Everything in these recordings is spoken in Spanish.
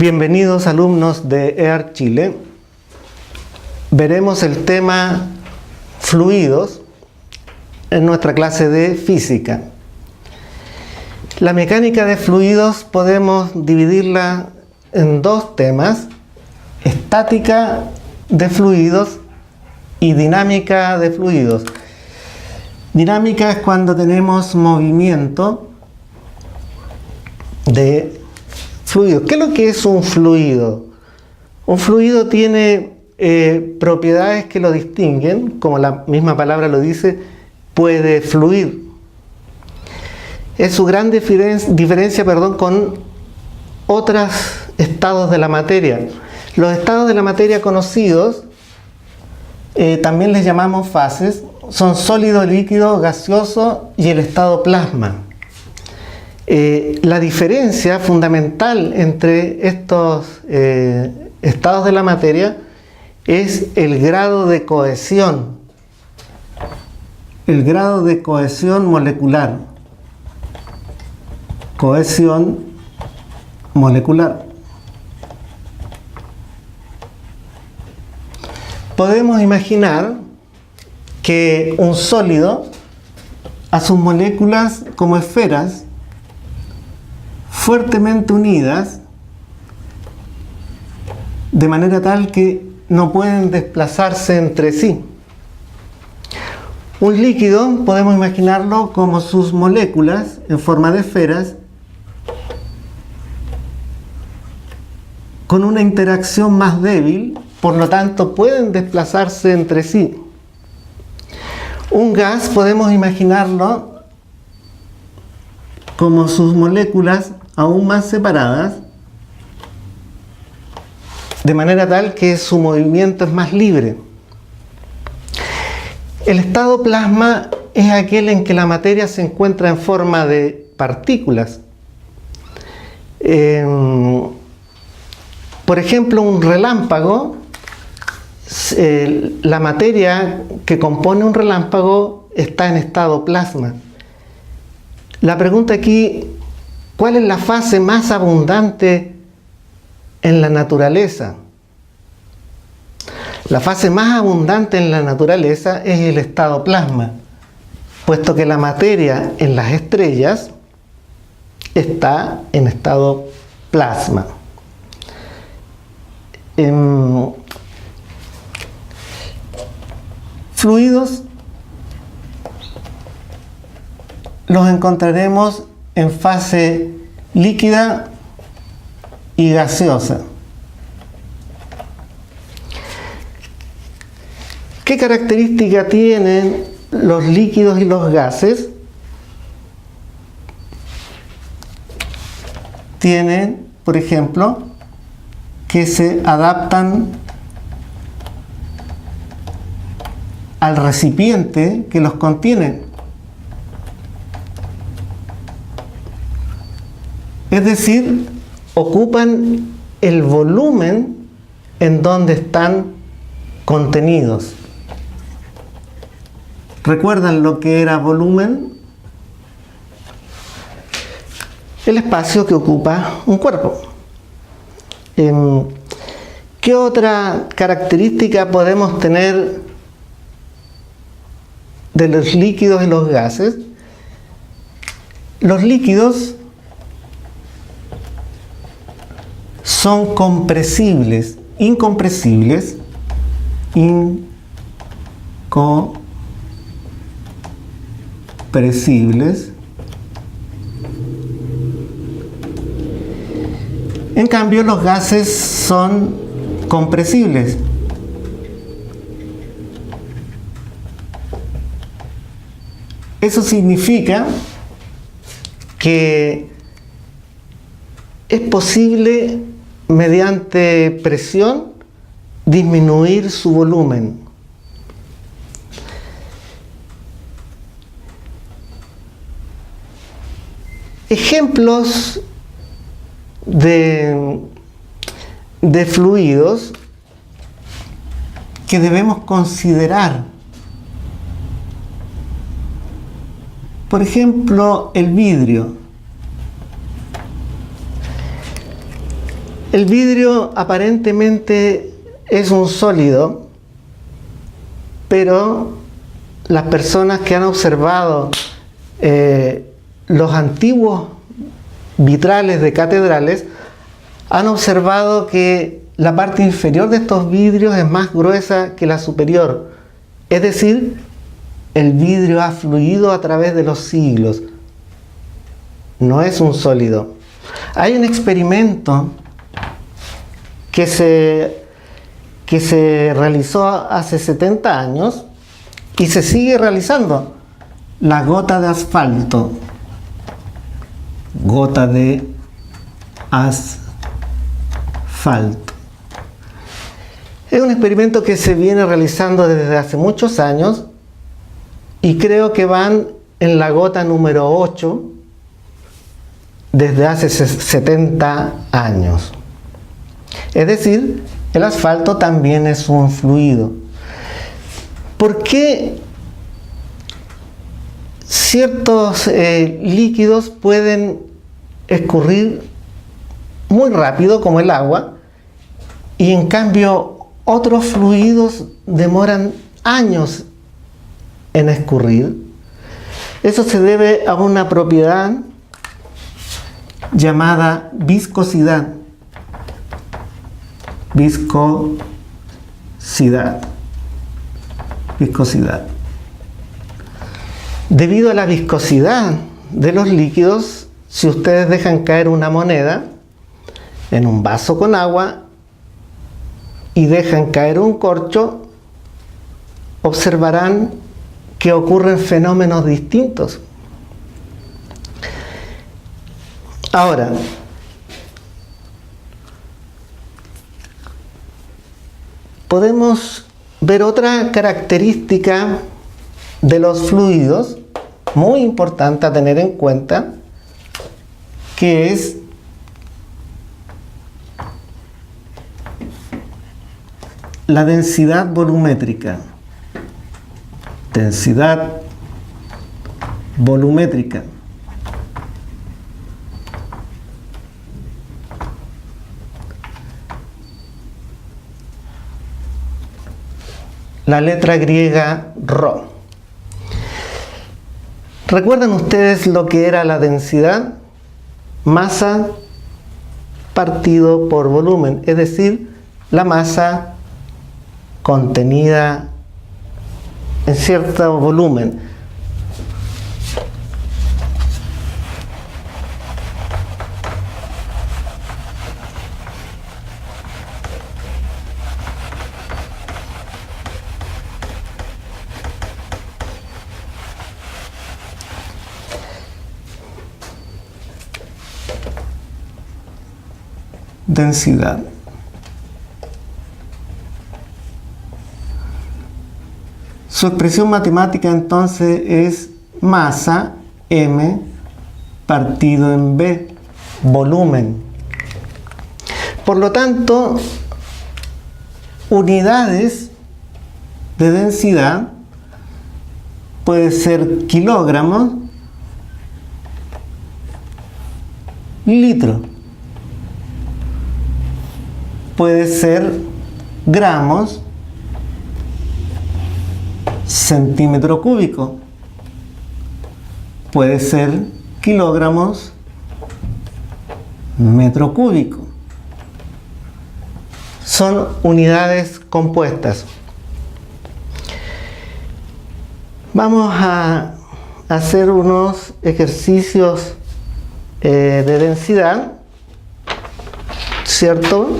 Bienvenidos alumnos de EAR Chile. Veremos el tema fluidos en nuestra clase de física. La mecánica de fluidos podemos dividirla en dos temas: estática de fluidos y dinámica de fluidos. Dinámica es cuando tenemos movimiento de fluido. ¿Qué es lo que es un fluido? Un fluido tiene propiedades que lo distinguen, como la misma palabra lo dice, puede fluir. Es su gran diferencia con otros estados de la materia. Los estados de la materia conocidos, también les llamamos fases, son sólido, líquido, gaseoso y el estado plasma. La diferencia fundamental entre estos estados de la materia es el grado de cohesión. El grado de cohesión molecular. Cohesión molecular. Podemos imaginar que un sólido, a sus moléculas como esferas, fuertemente unidas, de manera tal que no pueden desplazarse entre sí. Un líquido podemos imaginarlo como sus moléculas en forma de esferas, con una interacción más débil, por lo tanto pueden desplazarse entre sí. Un gas podemos imaginarlo como sus moléculas aún más separadas, de manera tal que su movimiento es más libre. El estado plasma es aquel en que la materia se encuentra en forma de partículas. Por ejemplo, un relámpago, la materia que compone un relámpago está en estado plasma. La pregunta aquí: ¿cuál es la fase más abundante en la naturaleza? La fase más abundante en la naturaleza es el estado plasma, puesto que la materia en las estrellas está en estado plasma. Fluidos los encontraremos en fase líquida y gaseosa. ¿Qué característica tienen los líquidos y los gases? Tienen, por ejemplo, que se adaptan al recipiente que los contiene. Es decir, ocupan el volumen en donde están contenidos. ¿Recuerdan lo que era volumen? El espacio que ocupa un cuerpo. ¿Qué otra característica podemos tener de los líquidos y los gases? Los líquidos son compresibles, incompresibles, En cambio, los gases son compresibles. Eso significa que es posible, mediante presión, disminuir su volumen. Ejemplos de fluidos que debemos considerar. Por ejemplo, el vidrio. El vidrio aparentemente es un sólido, pero las personas que han observado los antiguos vitrales de catedrales han observado que la parte inferior de estos vidrios es más gruesa que la superior. Es decir, el vidrio ha fluido a través de los siglos. No es un sólido. Hay un experimento que se realizó hace 70 años y se sigue realizando. La gota de asfalto. Gota de asfalto. Es un experimento que se viene realizando desde hace muchos años y creo que van en la gota número 8 desde hace 70 años. Es decir, el asfalto también es un fluido. ¿Por qué ciertos líquidos pueden escurrir muy rápido como el agua y en cambio otros fluidos demoran años en escurrir? Eso se debe a una propiedad llamada viscosidad. Viscosidad. Debido a la viscosidad de los líquidos, si ustedes dejan caer una moneda en un vaso con agua y dejan caer un corcho, observarán que ocurren fenómenos distintos. Ahora, podemos ver otra característica de los fluidos muy importante a tener en cuenta, que es la densidad volumétrica. Densidad volumétrica. La letra griega ρ. ¿Recuerdan ustedes lo que era la densidad? Masa partido por volumen, es decir, la masa contenida en cierto volumen. Densidad. Su expresión matemática entonces es masa m partido en b, volumen. Por lo tanto, unidades de densidad puede ser kilogramos, litro. Puede ser gramos, centímetro cúbico. Puede ser kilogramos, metro cúbico. Son unidades compuestas. Vamos a hacer unos ejercicios de densidad, ¿cierto?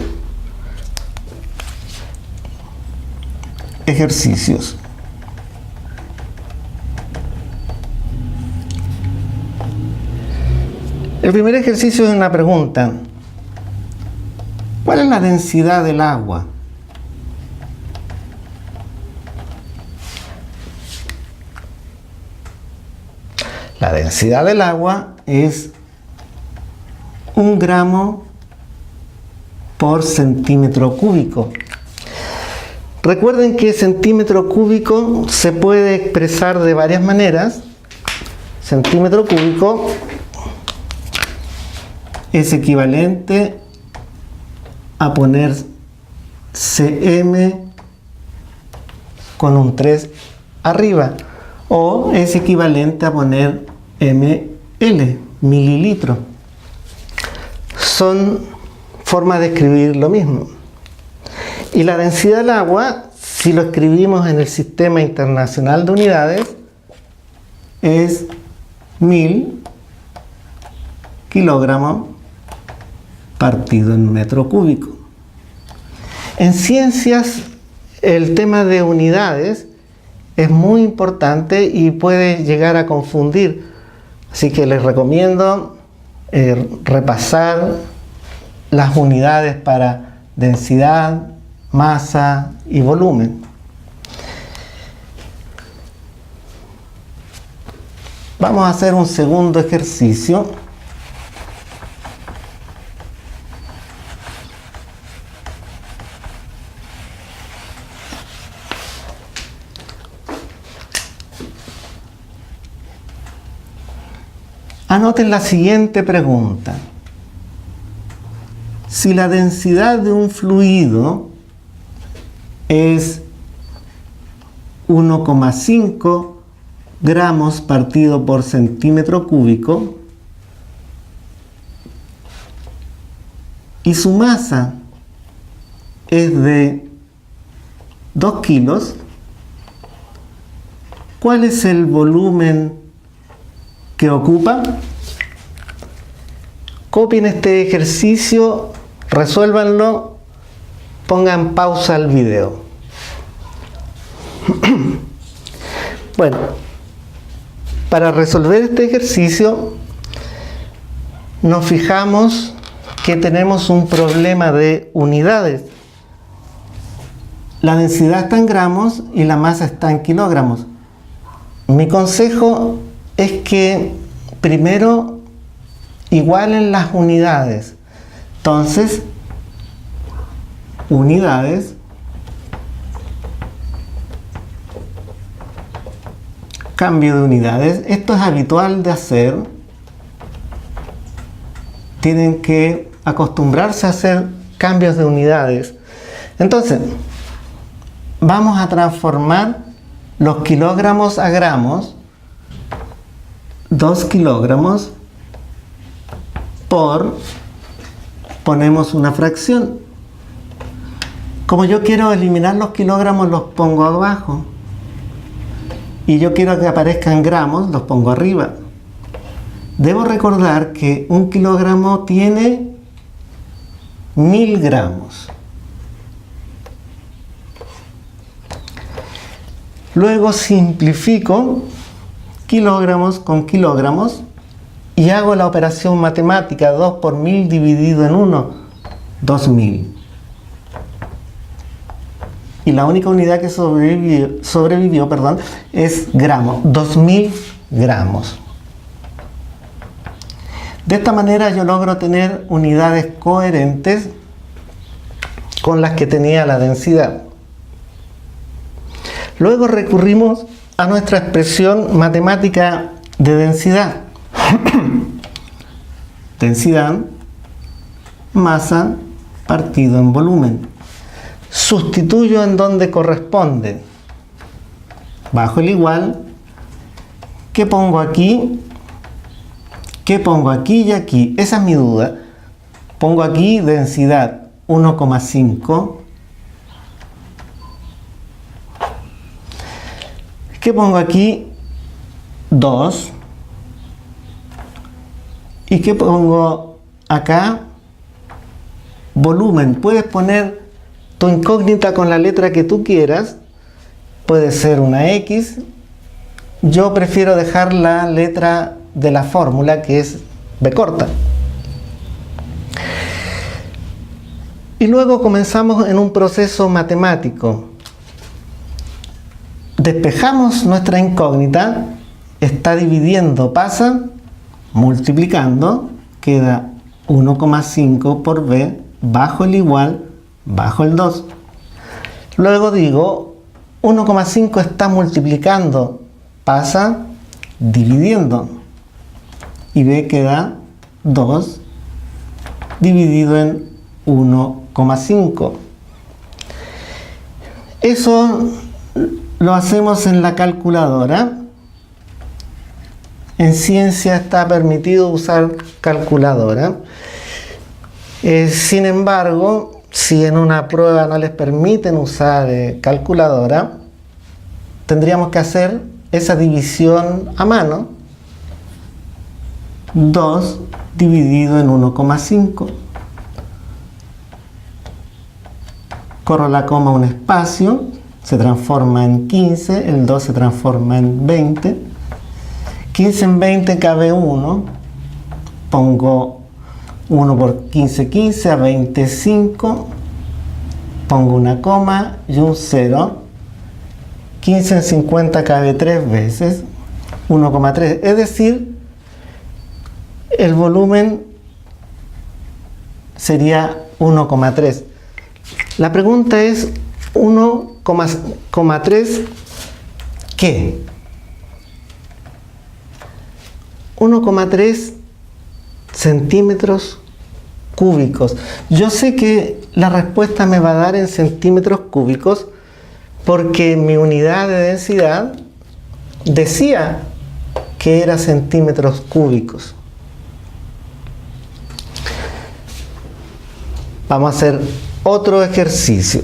Ejercicios. El primer ejercicio es una pregunta. ¿Cuál es la densidad del agua? La densidad del agua es 1 gramo por centímetro cúbico. Recuerden que centímetro cúbico se puede expresar de varias maneras. Centímetro cúbico es equivalente a poner cm con un 3 arriba, o es equivalente a poner ml, mililitro. Son formas de escribir lo mismo. Y la densidad del agua, si lo escribimos en el Sistema Internacional de Unidades, es 1000 kilogramos partido en metro cúbico. En ciencias, el tema de unidades es muy importante y puede llegar a confundir. Así que les recomiendo repasar las unidades para densidad, masa y volumen. Vamos a hacer un segundo ejercicio. Anoten la siguiente pregunta. Si la densidad de un fluido es 1,5 gramos partido por centímetro cúbico y su masa es de 2 kilos, ¿cuál es el volumen que ocupa? Copien este ejercicio, resuélvanlo, pongan pausa al video. Bueno, para resolver este ejercicio nos fijamos que tenemos un problema de unidades. La densidad está en gramos y la masa está en kilogramos. Mi consejo es que primero igualen las unidades. Entonces, unidades cambio de unidades. Esto es habitual de hacer. Tienen que acostumbrarse a hacer cambios de unidades. Entonces, vamos a transformar los kilogramos a gramos. 2 kilogramos por, ponemos una fracción. Como yo quiero eliminar los kilogramos, los pongo abajo. Y yo quiero que aparezcan gramos, los pongo arriba. Debo recordar que un kilogramo tiene 1000 gramos. Luego simplifico kilogramos con kilogramos y hago la operación matemática. 2 por 1000 dividido en 1, 2000. Y la única unidad que sobrevivió, es gramos, 2000 gramos. De esta manera yo logro tener unidades coherentes con las que tenía la densidad. Luego recurrimos a nuestra expresión matemática de densidad. Densidad, masa, partido en volumen. Sustituyo en donde corresponde. Bajo el igual. ¿Qué pongo aquí? ¿Qué pongo aquí y aquí? Esa es mi duda. Pongo aquí densidad 1,5. ¿Qué pongo aquí? 2. ¿Y qué pongo acá? Volumen. Puedes poner tu incógnita con la letra que tú quieras. Puede ser una X. Yo prefiero dejar la letra de la fórmula, que es B corta. Y luego comenzamos en un proceso matemático. Despejamos nuestra incógnita, está dividiendo, pasa, multiplicando, queda 1,5 por B bajo el igual, bajo el 2. Luego digo, 1,5 está multiplicando, pasa, dividiendo. Y B queda 2 dividido en 1,5. Eso lo hacemos en la calculadora. En ciencia está permitido usar calculadora. Sin embargo, si en una prueba no les permiten usar calculadora, tendríamos que hacer esa división a mano. 2 dividido en 1,5. Corro la coma un espacio, se transforma en 15, el 2 se transforma en 20. 15 en 20 cabe 1. Pongo 1 por 15, 15 a 25. Pongo una coma y un 0. 15 en 50 cabe 3 veces. 1,3. Es decir, el volumen sería 1,3. La pregunta es 1,3 ¿qué? 1,3 centímetros cúbicos. Yo sé que la respuesta me va a dar en centímetros cúbicos porque mi unidad de densidad decía que era centímetros cúbicos. Vamos a hacer otro ejercicio.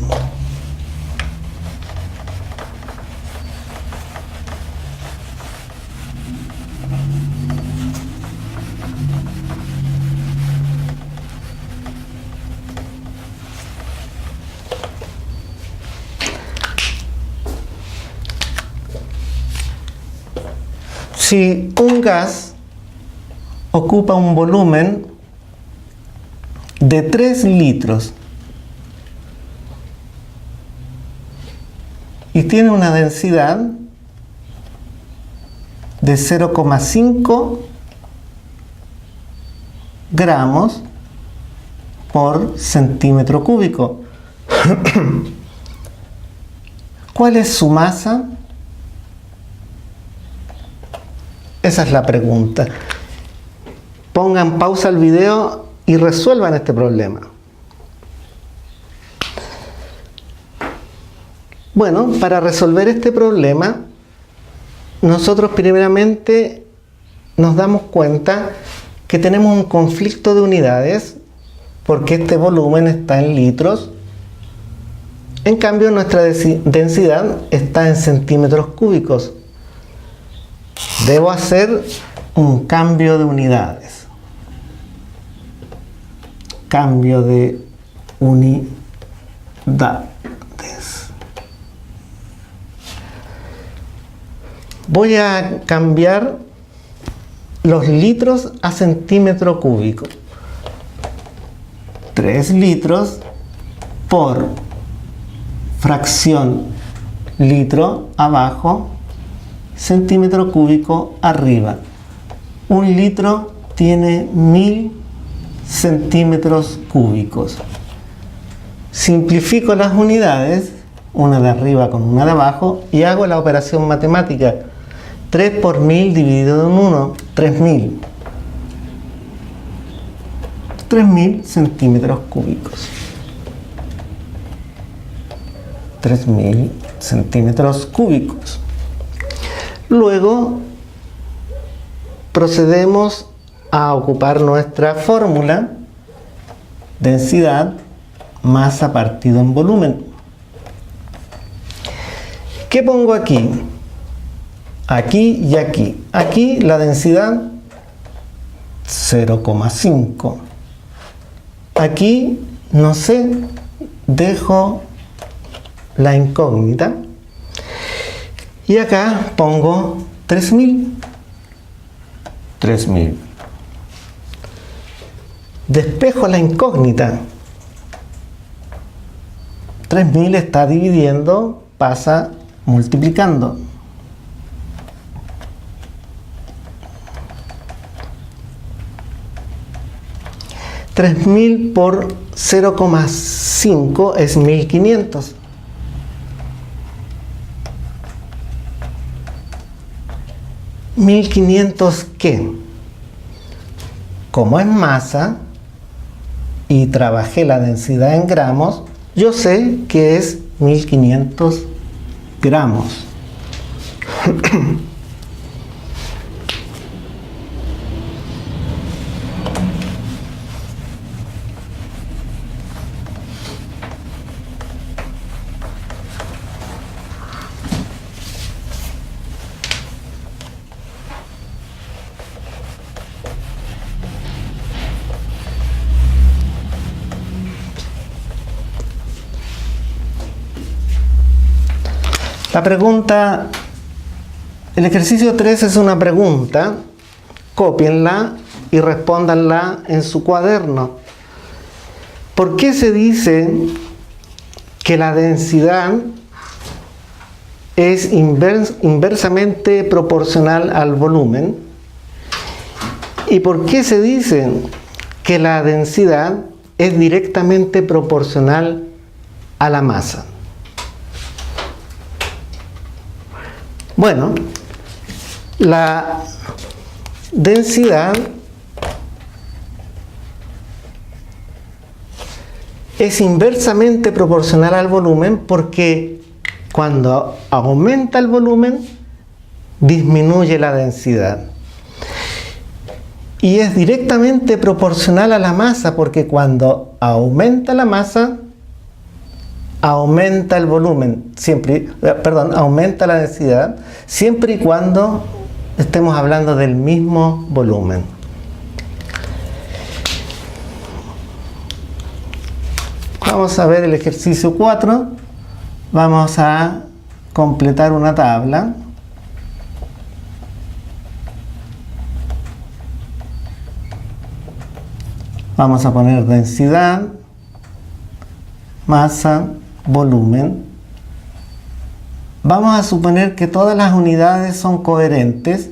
Si un gas ocupa un volumen de 3 litros y tiene una densidad de 0,5 gramos por centímetro cúbico, ¿cuál es su masa? Esa es la pregunta. Pongan pausa al video y resuelvan este problema. Bueno, para resolver este problema, nosotros primeramente nos damos cuenta que tenemos un conflicto de unidades porque este volumen está en litros. En cambio, nuestra densidad está en centímetros cúbicos. Debo hacer un cambio de unidades. Cambio de unidades. Voy a cambiar los litros a centímetro cúbico. 3 litros por fracción litro abajo, centímetro cúbico arriba. Un litro tiene 1000 centímetros cúbicos. Simplifico las unidades, una de arriba con una de abajo, y hago la operación matemática. 3 por 1000 dividido en 1, 3000. 3000 centímetros cúbicos. 3000 centímetros cúbicos. Luego procedemos a ocupar nuestra fórmula: densidad, masa partido en volumen. ¿Qué pongo aquí? Aquí y aquí. Aquí la densidad 0,5. Aquí no sé, dejo la incógnita. Y acá pongo 3000. 3000. Despejo la incógnita. 3000 está dividiendo, pasa multiplicando. $3000 por 0,5 es 1500. ¿1500 qué? Como es masa, y trabajé la densidad en gramos, yo sé que es 1500 gramos. La pregunta, el ejercicio 3 es una pregunta, cópienla y respóndanla en su cuaderno. ¿Por qué se dice que la densidad es inversamente proporcional al volumen? ¿Y por qué se dice que la densidad es directamente proporcional a la masa? Bueno, la densidad es inversamente proporcional al volumen porque cuando aumenta el volumen, disminuye la densidad. Y es directamente proporcional a la masa porque cuando aumenta la masa, aumenta el volumen, aumenta la densidad, siempre y cuando estemos hablando del mismo volumen. Vamos a ver el ejercicio 4. Vamos a completar una tabla. Vamos a poner densidad, masa, volumen. Vamos a suponer que todas las unidades son coherentes.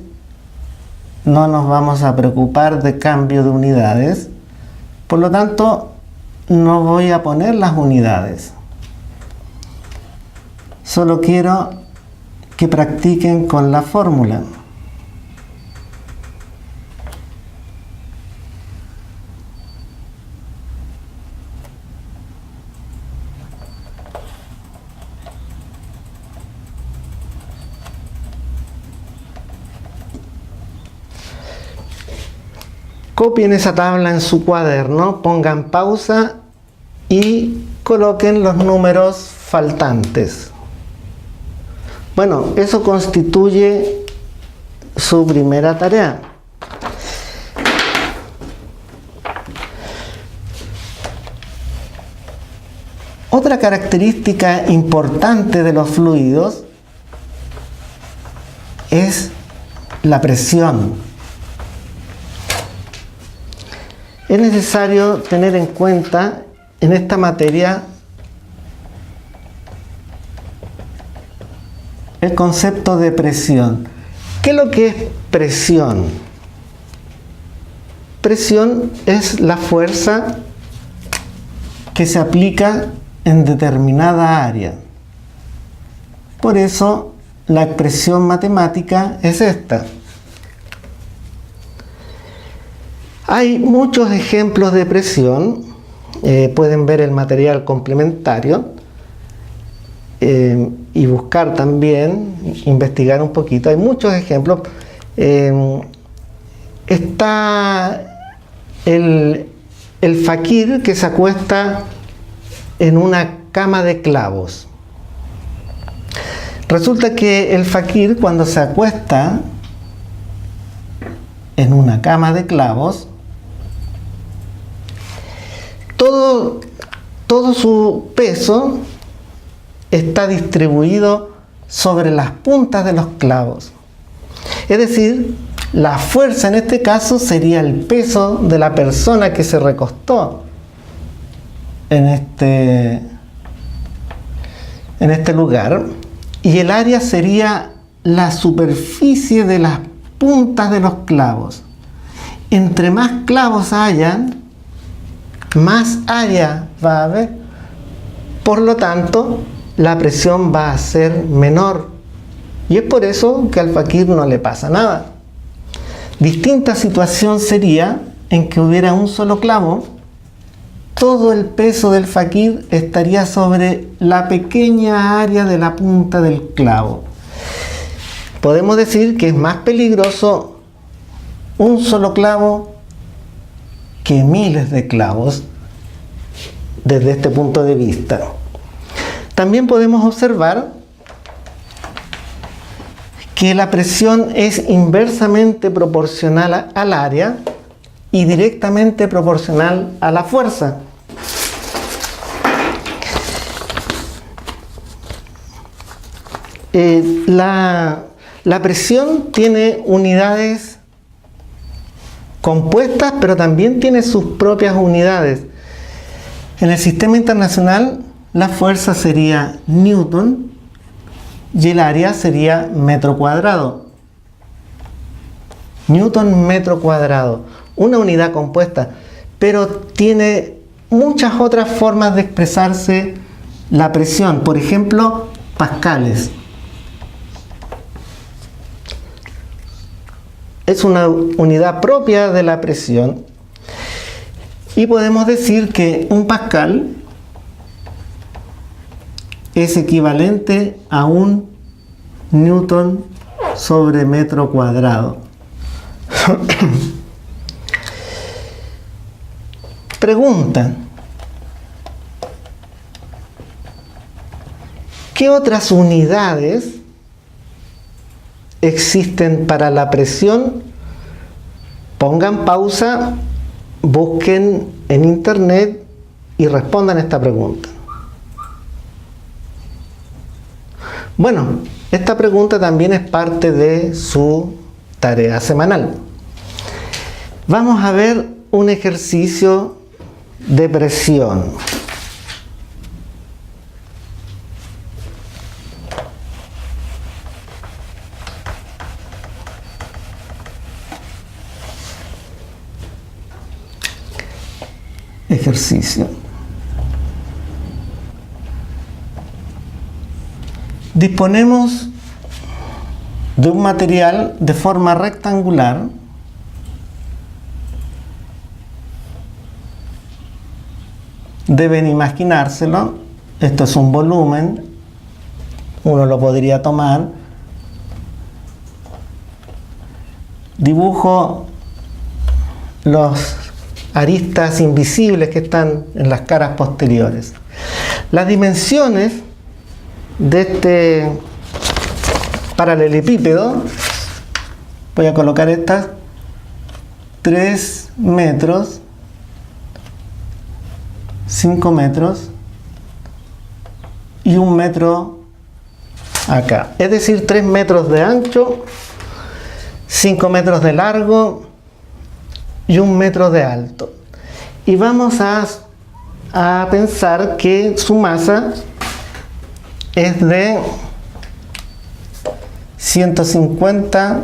No nos vamos a preocupar de cambio de unidades. Por lo tanto, no voy a poner las unidades. Solo quiero que practiquen con la fórmula. Copien esa tabla en su cuaderno, pongan pausa y coloquen los números faltantes. Bueno, eso constituye su primera tarea. Otra característica importante de los fluidos es la presión. Es necesario tener en cuenta en esta materia el concepto de presión. ¿Qué es lo que es presión? Presión es la fuerza que se aplica en determinada área. Por eso la expresión matemática es esta. Hay muchos ejemplos de presión, pueden ver el material complementario y buscar también, investigar un poquito. Hay muchos ejemplos. Está el faquir que se acuesta en una cama de clavos. Resulta que el faquir, cuando se acuesta en una cama de clavos, todo su peso está distribuido sobre las puntas de los clavos. Es decir, la fuerza en este caso sería el peso de la persona que se recostó en este lugar, y el área sería la superficie de las puntas de los clavos. Entre más clavos hayan, más área va a haber. Por lo tanto, la presión va a ser menor. Y es por eso que al faquir no le pasa nada. Distinta situación sería en que hubiera un solo clavo todo el peso del faquir estaría sobre la pequeña área de la punta del clavo. Podemos decir que es más peligroso un solo clavo que miles de clavos desde este punto de vista. También podemos observar que la presión es inversamente proporcional al área y directamente proporcional a la fuerza. La presión tiene unidades compuestas, pero también tiene sus propias unidades. En el sistema internacional, la fuerza sería Newton y el área sería metro cuadrado. Newton metro cuadrado, una unidad compuesta, pero tiene muchas otras formas de expresarse la presión. Por ejemplo, pascales. Es una unidad propia de la presión y podemos decir que un pascal es equivalente a un newton sobre metro cuadrado. Pregunta: ¿qué otras unidades existen para la presión? Pongan pausa, busquen en internet y respondan esta pregunta. Bueno, esta pregunta también es parte de su tarea semanal. Vamos a ver un ejercicio de presión. Ejercicio. Disponemos de un material de forma rectangular deben imaginárselo. Esto es un volumen, uno lo podría tomar. Dibujo los aristas invisibles que están en las caras posteriores. Las dimensiones de este paralelepípedo, voy a colocar estas: 3 metros, 5 metros y 1 metro acá. Es decir, 3 metros de ancho, 5 metros de largo y 1 metro de alto. Y vamos a pensar que su masa es de 150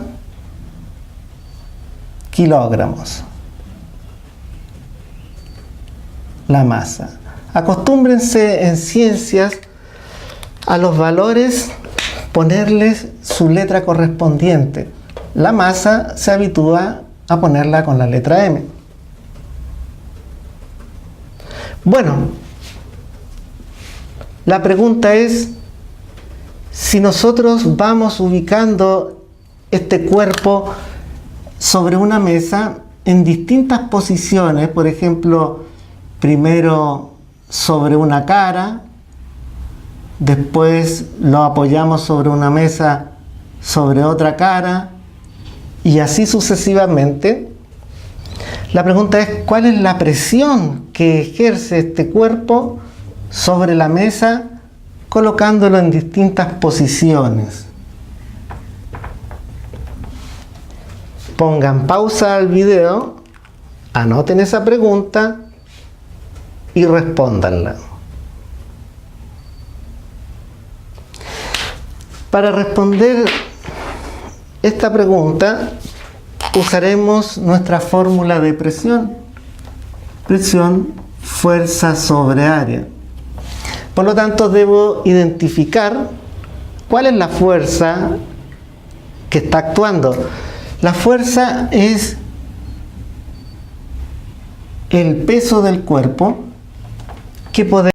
kilogramos. La masa. Acostúmbrense en ciencias a los valores ponerles su letra correspondiente. La masa se habitúa a ponerla con la letra M. Bueno, la pregunta es: si nosotros vamos ubicando este cuerpo sobre una mesa en distintas posiciones, por ejemplo, primero sobre una cara, después lo apoyamos sobre una mesa sobre otra cara, y así sucesivamente, la pregunta es: ¿cuál es la presión que ejerce este cuerpo sobre la mesa colocándolo en distintas posiciones? Pongan pausa al video, anoten esa pregunta y respóndanla. Para responder esta pregunta usaremos nuestra fórmula de presión. Presión, fuerza sobre área. Por lo tanto, debo identificar cuál es la fuerza que está actuando. La fuerza es el peso del cuerpo ¿qué podemos